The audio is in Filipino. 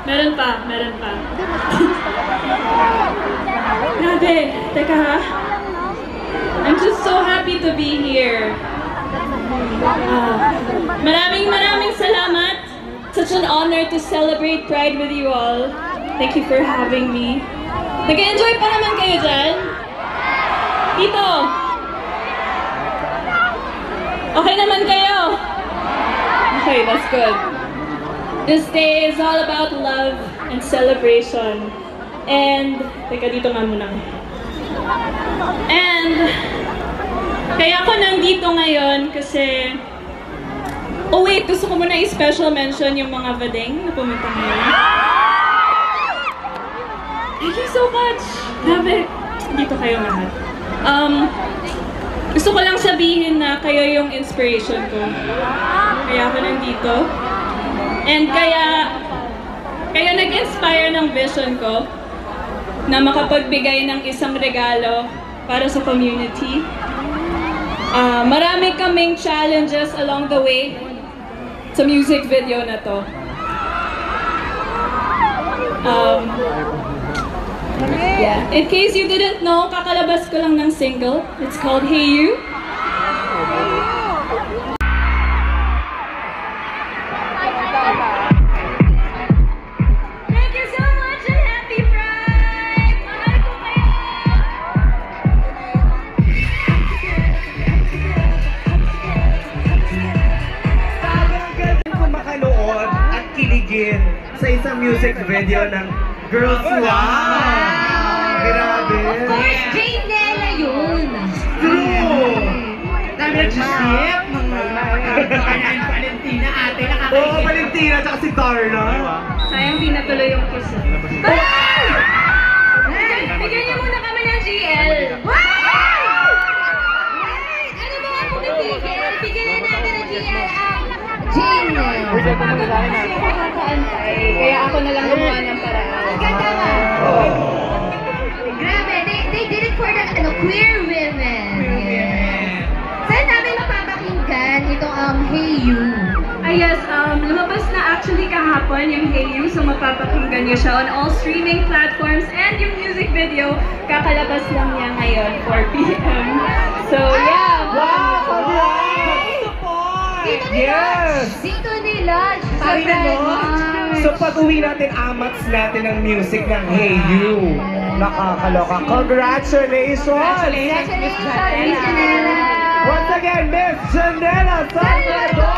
Meron pa. Grabe, teka ha. I'm just so happy to be here. Maraming salamat. Such an honor to celebrate Pride with you all. Thank you for having me. Nag-enjoy pa naman kayo dyan? Dito. Okay naman kayo? Okay, that's good. This day is all about love and celebration. And, teka dito nga muna. And, kaya ako nandito ngayon kasi, oh wait, gusto ko muna i-special mention yung mga vadeng na pumunta ngayon. Thank you so much! Grabe, dito kayo lahat. Gusto ko lang sabihin na kayo yung inspiration ko. Kaya ako nandito. And kaya nag-inspire ng vision ko na makapagbigay ng isang regalo para sa community. Marami kaming challenges along the way sa music video na to. Yeah. In case you didn't know, kakalabas ko lang ng single. It's called Hey You. Thank you so much and happy Pride! Mahal ko kayo! Talagang kung makanood at kiligin sa isang music video ng Girls Wow! Grabe! Of course, Jane Nela yun! True! Dami nag-ship, mga Valentina, ate, nakakaigit. Oo, Valentina, tsaka si Darna. Sayang di natuloy yung kiss. Bigyan niyo muna kami ng GL. Ano ba ang pumipigil? Bigyan na natin ng GL ang Jane Nela. Napagod na kasi ako kakaantay. Kaya ako na lang gumawa ng paraan. Ang ganda nga. Grabe, they did it for the queer women. Saan namin mapapakinggan itong Hey You? Yes, lumabas na actually kahapon yung Hey You, so mapapakinggan niyo siya on all streaming platforms, and yung music video, kakalabas lang niya ngayon, 4 p.m. So yeah! Wow! Congrats! Support! Yes! Dito nila! Sabi mo, so pag-uwi natin, amats natin ang music ng Hey You. Nakakaloka. Congratulations! Congratulations, Miss Janela! Once again, Miss Janela Salvador!